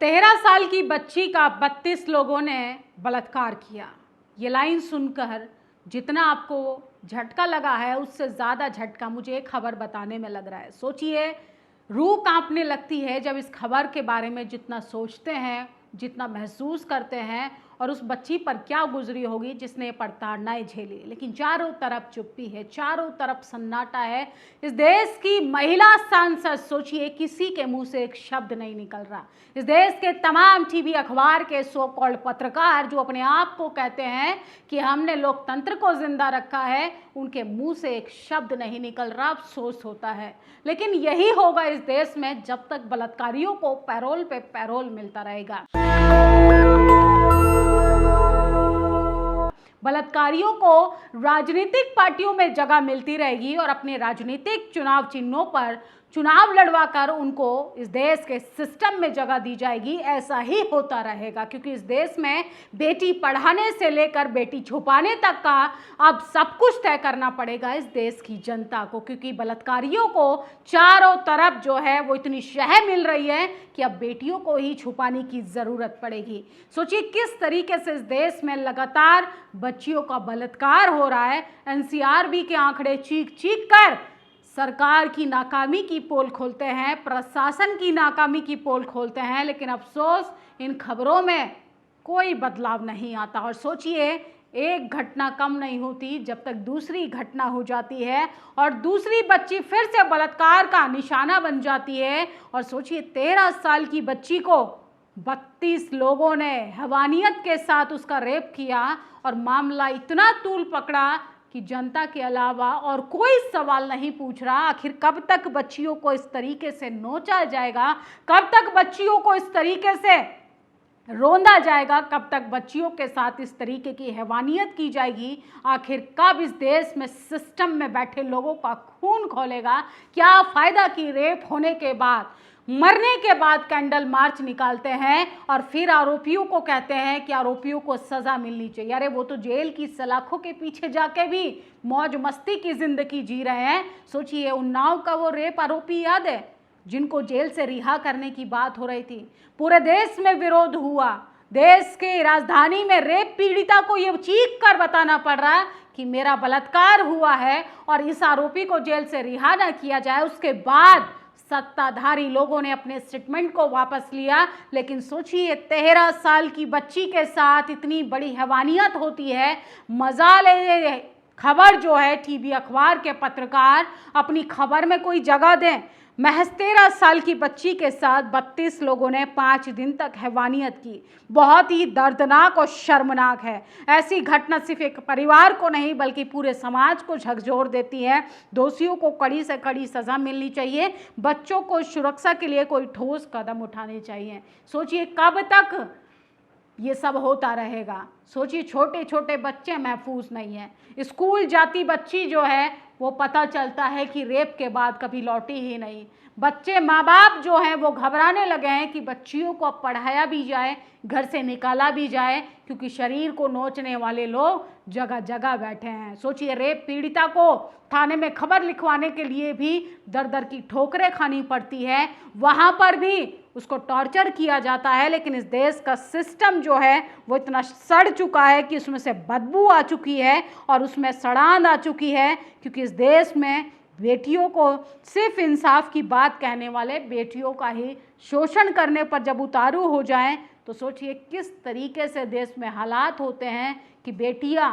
13 साल की बच्ची का 32 लोगों ने बलात्कार किया। ये लाइन सुनकर जितना आपको झटका लगा है उससे ज़्यादा झटका मुझे एक खबर बताने में लग रहा है। सोचिए, रूह कांपने लगती है जब इस खबर के बारे में जितना सोचते हैं, जितना महसूस करते हैं और उस बच्ची पर क्या गुजरी होगी जिसने प्रताड़नाएं झेली। लेकिन चारों तरफ चुप्पी है, चारों तरफ सन्नाटा है। इस देश की महिला सांसद, सोचिए, किसी के मुंह से एक शब्द नहीं निकल रहा। इस देश के तमाम टीवी अखबार के सो कॉल्ड पत्रकार जो अपने आप को कहते हैं कि हमने लोकतंत्र को जिंदा रखा है, उनके मुंह से एक शब्द नहीं निकल रहा। अफसोस होता है, लेकिन यही होगा इस देश में जब तक बलात्कारियों को पैरोल पे पैरोल मिलता रहेगा। बलात्कारियों को राजनीतिक पार्टियों में जगह मिलती रहेगी और अपने राजनीतिक चुनाव चिन्हों पर चुनाव लड़वाकर उनको इस देश के सिस्टम में जगह दी जाएगी। ऐसा ही होता रहेगा क्योंकि इस देश में बेटी पढ़ाने से लेकर बेटी छुपाने तक का अब सब कुछ तय करना पड़ेगा इस देश की जनता को, क्योंकि बलात्कारियों को चारों तरफ जो है वो इतनी शह मिल रही है कि अब बेटियों को ही छुपाने की ज़रूरत पड़ेगी। सोचिए किस तरीके से इस देश में लगातार बच्चियों का बलात्कार हो रहा है। एनसीआरबी के आंकड़े चीख चीख कर सरकार की नाकामी की पोल खोलते हैं, प्रशासन की नाकामी की पोल खोलते हैं, लेकिन अफसोस इन खबरों में कोई बदलाव नहीं आता। और सोचिए, एक घटना कम नहीं होती जब तक दूसरी घटना हो जाती है और दूसरी बच्ची फिर से बलात्कार का निशाना बन जाती है। और सोचिए, 13 साल की बच्ची को 32 लोगों ने हैवानियत के साथ उसका रेप किया और मामला इतना तूल पकड़ा कि जनता के अलावा और कोई सवाल नहीं पूछ रहा। आखिर कब तक बच्चियों को इस तरीके से नोचा जाएगा, कब तक बच्चियों को इस तरीके से रोंदा जाएगा, कब तक बच्चियों के साथ इस तरीके की हैवानियत की जाएगी। आखिर कब इस देश में सिस्टम में बैठे लोगों का खून खोलेगा। क्या फ़ायदा कि रेप होने के बाद, मरने के बाद कैंडल मार्च निकालते हैं और फिर आरोपियों को कहते हैं कि आरोपियों को सज़ा मिलनी चाहिए। अरे वो तो जेल की सलाखों के पीछे जाके भी मौज मस्ती की ज़िंदगी जी रहे हैं। सोचिए, उन्नाव का वो रेप आरोपी याद है जिनको जेल से रिहा करने की बात हो रही थी। पूरे देश में विरोध हुआ। देश के राजधानी में रेप पीड़िता को ये चीख कर बताना पड़ रहा है कि मेरा बलात्कार हुआ है और इस आरोपी को जेल से रिहा न किया जाए। उसके बाद सत्ताधारी लोगों ने अपने स्टेटमेंट को वापस लिया। लेकिन सोचिए, 13 साल की बच्ची के साथ इतनी बड़ी हैवानियत होती है। मजाल है खबर जो है टीवी अखबार के पत्रकार अपनी खबर में कोई जगह दें। महज 13 साल की बच्ची के साथ 32 लोगों ने 5 दिन तक हैवानियत की। बहुत ही दर्दनाक और शर्मनाक है। ऐसी घटना सिर्फ एक परिवार को नहीं बल्कि पूरे समाज को झकझोर देती है। दोषियों को कड़ी से कड़ी सज़ा मिलनी चाहिए। बच्चों को सुरक्षा के लिए कोई ठोस कदम उठाने चाहिए। सोचिए कब तक ये सब होता रहेगा। सोचिए, छोटे छोटे बच्चे महफूज नहीं हैं। स्कूल जाती बच्ची जो है वो पता चलता है कि रेप के बाद कभी लौटी ही नहीं। बच्चे, माँ बाप जो हैं वो घबराने लगे हैं कि बच्चियों को अब पढ़ाया भी जाए, घर से निकाला भी जाए, क्योंकि शरीर को नोचने वाले लोग जगह जगह बैठे हैं। सोचिए, रेप पीड़िता को थाने में खबर लिखवाने के लिए भी दर दर की ठोकरें खानी पड़ती है। वहाँ पर भी उसको टॉर्चर किया जाता है। लेकिन इस देश का सिस्टम जो है वो इतना सड़ चुका है कि उसमें से बदबू आ चुकी है और उसमें सड़ांध आ चुकी है, क्योंकि इस देश में बेटियों को सिर्फ इंसाफ की बात कहने वाले बेटियों का ही शोषण करने पर जब उतारू हो जाएं तो सोचिए किस तरीके से देश में हालात होते हैं कि बेटियां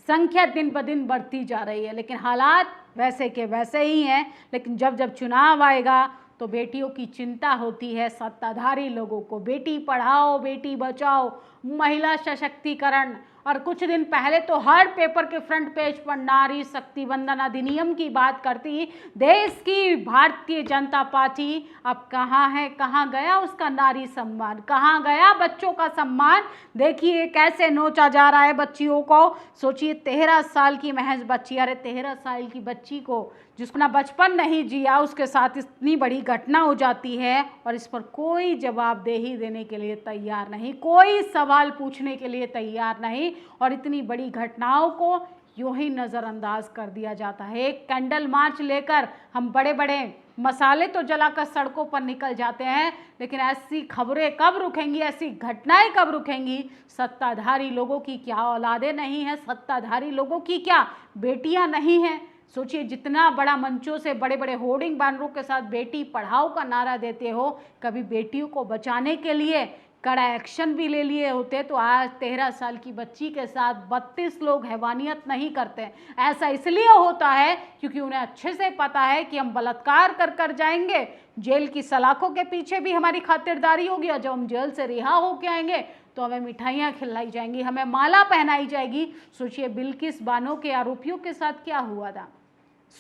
संख्या दिन ब दिन बढ़ती जा रही है, लेकिन हालात वैसे के वैसे ही हैं। लेकिन जब जब चुनाव आएगा तो बेटियों की चिंता होती है सत्ताधारी लोगों को। बेटी पढ़ाओ, बेटी बचाओ, महिला सशक्तिकरण। और कुछ दिन पहले तो हर पेपर के फ्रंट पेज पर नारी शक्ति वंदन अधिनियम की बात करती देश की भारतीय जनता पार्टी। अब कहाँ है, कहाँ गया उसका नारी सम्मान, कहाँ गया बच्चों का सम्मान। देखिए कैसे नोचा जा रहा है बच्चियों को। सोचिए, 13 साल की महज बच्ची, अरे 13 साल की बच्ची को जिसको ना बचपन नहीं जिया, उसके साथ इतनी बड़ी घटना हो जाती है और इस पर कोई जवाबदेही देने के लिए तैयार नहीं, कोई सवाल पूछने के लिए तैयार नहीं और इतनी बड़ी घटनाओं को यूं ही नज़रअंदाज कर दिया जाता है। एक कैंडल मार्च लेकर हम बड़े बड़े मसाले तो जलाकर सड़कों पर निकल जाते हैं, लेकिन ऐसी खबरें कब रुकेंगी, ऐसी घटनाएं कब रुकेंगी? सत्ताधारी लोगों की क्या औलादें नहीं हैं, सत्ताधारी लोगों की क्या बेटियां नहीं हैं? सोचिए, जितना बड़ा मंचों से बड़े बड़े होर्डिंग बैनरों के साथ बेटी पढ़ाओ का नारा देते हो, कभी बेटियों को बचाने के लिए कड़ा एक्शन भी ले लिए होते तो आज 13 साल की बच्ची के साथ 32 लोग हैवानियत नहीं करते। ऐसा इसलिए होता है क्योंकि उन्हें अच्छे से पता है कि हम बलात्कार कर जाएंगे, जेल की सलाखों के पीछे भी हमारी खातिरदारी होगी, और जब हम जेल से रिहा होके आएंगे तो हमें मिठाइयाँ खिलाई जाएंगी, हमें माला पहनाई जाएगी। सोचिए, बिल्किस बानो के आरोपियों के साथ क्या हुआ था?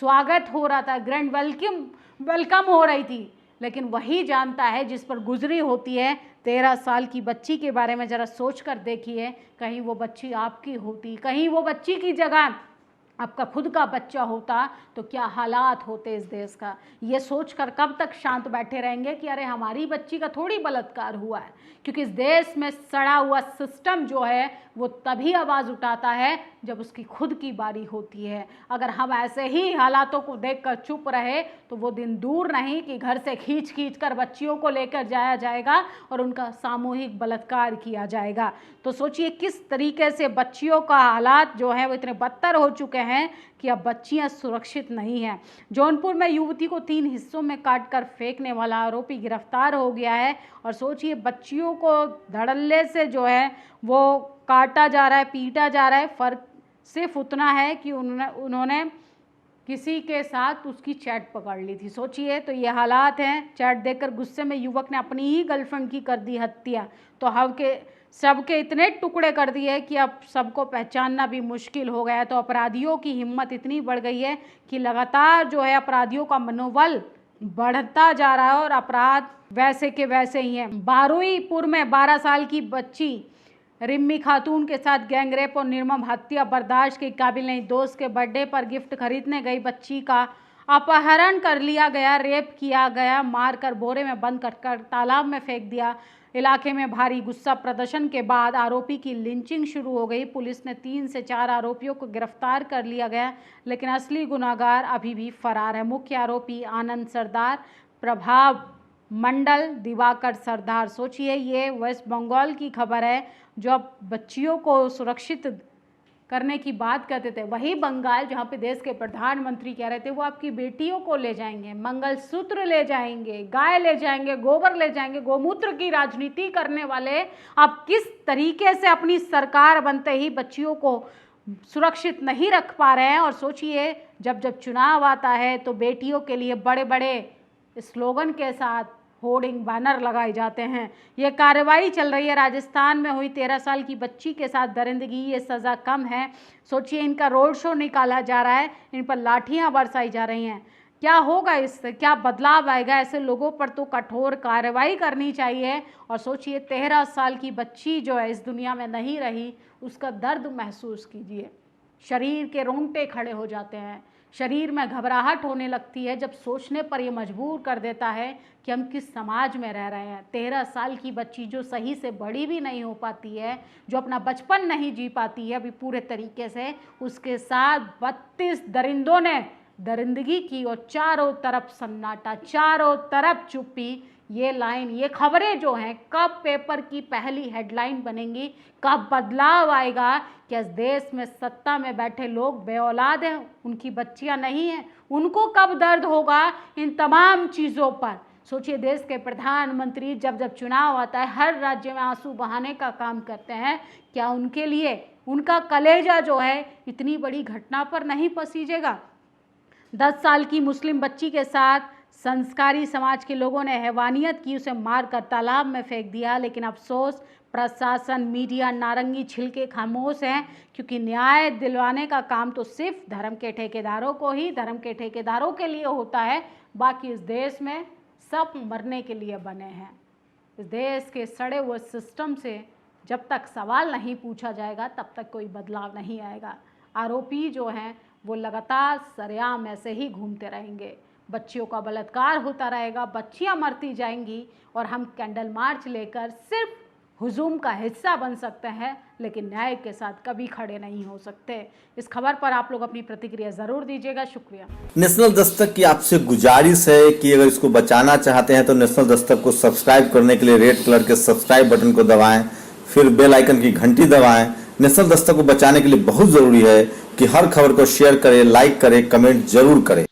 स्वागत हो रहा था, ग्रैंड वेलकम हो रही थी, लेकिन वही जानता है जिस पर गुजरी होती है। 13 साल की बच्ची के बारे में जरा सोच कर देखिए, कहीं वो बच्ची आपकी होती, कहीं वो बच्ची की जगह आपका खुद का बच्चा होता तो क्या हालात होते इस देश का। ये सोचकर कब तक शांत बैठे रहेंगे कि अरे हमारी बच्ची का थोड़ी बलात्कार हुआ है? क्योंकि इस देश में सड़ा हुआ सिस्टम जो है वो तभी आवाज़ उठाता है जब उसकी खुद की बारी होती है। अगर हम ऐसे ही हालातों को देखकर चुप रहे तो वो दिन दूर नहीं कि घर से खींच कर बच्चियों को लेकर जाया जाएगा और उनका सामूहिक बलात्कार किया जाएगा। तो सोचिए किस तरीके से बच्चियों का हालात जो है वो इतने बदतर हो चुके हैं कि अब बच्चियां सुरक्षित नहीं हैं। जौनपुर में युवती को 3 हिस्सों में काटकर फेंकने वाला आरोपी गिरफ्तार हो गया है। और सोचिए, बच्चियों को धड़ल्ले से जो है वो काटा जा रहा है, पीटा जा रहा है। फ़र्क सिर्फ उतना है कि उन्होंने किसी के साथ उसकी चैट पकड़ ली थी। सोचिए, तो ये हालात हैं। चैट देखकर गुस्से में युवक ने अपनी ही गर्लफ्रेंड की कर दी हत्या। तो सबके इतने टुकड़े कर दिए कि अब सबको पहचानना भी मुश्किल हो गया है। तो अपराधियों की हिम्मत इतनी बढ़ गई है कि लगातार जो है अपराधियों का मनोबल बढ़ता जा रहा है और अपराध वैसे के वैसे ही हैं। बारुईपुर में 12 साल की बच्ची रिम्मी खातून के साथ गैंगरेप और निर्मम हत्या बर्दाश्त के काबिल नहीं। दोस्त के बर्थडे पर गिफ्ट खरीदने गई बच्ची का अपहरण कर लिया गया, रेप किया गया, मारकर बोरे में बंद कर तालाब में फेंक दिया। इलाके में भारी गुस्सा प्रदर्शन के बाद आरोपी की लिंचिंग शुरू हो गई। पुलिस ने 3 से 4 आरोपियों को गिरफ्तार कर लिया गया, लेकिन असली गुनाहगार अभी भी फरार है। मुख्य आरोपी आनंद सरदार, प्रभाव मंडल, दिवाकर सरदार। सोचिए, ये वेस्ट बंगाल की खबर है। जो अब बच्चियों को सुरक्षित करने की बात करते थे, वही बंगाल जहाँ पे देश के प्रधानमंत्री कह रहे थे वो आपकी बेटियों को ले जाएंगे, मंगलसूत्र ले जाएंगे, गाय ले जाएंगे, गोबर ले जाएंगे, गोमूत्र की राजनीति करने वाले आप किस तरीके से अपनी सरकार बनते ही बच्चियों को सुरक्षित नहीं रख पा रहे हैं। और सोचिए, जब चुनाव आता है तो बेटियों के लिए बड़े बड़े स्लोगन के साथ होर्डिंग बैनर लगाए जाते हैं। ये कार्रवाई चल रही है। राजस्थान में हुई 13 साल की बच्ची के साथ दरिंदगी, ये सज़ा कम है। सोचिए, इनका रोड शो निकाला जा रहा है, इन पर लाठियां बरसाई जा रही हैं। क्या होगा इससे, क्या बदलाव आएगा? ऐसे लोगों पर तो कठोर कार्रवाई करनी चाहिए। और सोचिए, 13 साल की बच्ची जो है इस दुनिया में नहीं रही, उसका दर्द महसूस कीजिए। शरीर के रोंगटे खड़े हो जाते हैं, शरीर में घबराहट होने लगती है जब सोचने पर यह मजबूर कर देता है कि हम किस समाज में रह रहे हैं। 13 साल की बच्ची जो सही से बड़ी भी नहीं हो पाती है, जो अपना बचपन नहीं जी पाती है अभी पूरे तरीके से, उसके साथ 32 दरिंदों ने दरिंदगी की और चारों तरफ सन्नाटा, चारों तरफ चुप्पी। ये लाइन, ये खबरें जो हैं कब पेपर की पहली हेडलाइन बनेंगी, कब बदलाव आएगा? क्या इस देश में सत्ता में बैठे लोग बेऔलाद हैं, उनकी बच्चियां नहीं हैं? उनको कब दर्द होगा इन तमाम चीज़ों पर? सोचिए, देश के प्रधानमंत्री जब चुनाव आता है हर राज्य में आंसू बहाने का काम करते हैं। क्या उनके लिए उनका कलेजा जो है इतनी बड़ी घटना पर नहीं पसीजेगा? 10 साल की मुस्लिम बच्ची के साथ संस्कारी समाज के लोगों ने हैवानियत की, उसे मारकर तालाब में फेंक दिया। लेकिन अफसोस, प्रशासन, मीडिया नारंगी छिलके खामोश हैं, क्योंकि न्याय दिलवाने का काम तो सिर्फ धर्म के ठेकेदारों को ही, धर्म के ठेकेदारों के लिए होता है। बाकी इस देश में सब मरने के लिए बने हैं। इस देश के सड़े हुए सिस्टम से जब तक सवाल नहीं पूछा जाएगा तब तक कोई बदलाव नहीं आएगा। आरोपी जो हैं वो लगातार सरेआम ऐसे ही घूमते रहेंगे, बच्चियों का बलात्कार होता रहेगा, बच्चियां मरती जाएंगी और हम कैंडल मार्च लेकर सिर्फ हुजूम का हिस्सा बन सकते हैं, लेकिन न्याय के साथ कभी खड़े नहीं हो सकते। इस खबर पर आप लोग अपनी प्रतिक्रिया जरूर दीजिएगा। शुक्रिया। नेशनल दस्तक की आपसे गुजारिश है कि अगर इसको बचाना चाहते हैं तो नेशनल दस्तक को सब्सक्राइब करने के लिए रेड कलर के सब्सक्राइब बटन को दबाएं, फिर बेल आइकन की घंटी दबाएं। नेशनल दस्तक को बचाने के लिए बहुत जरूरी है कि हर खबर को शेयर करें, लाइक करें, कमेंट जरूर करें।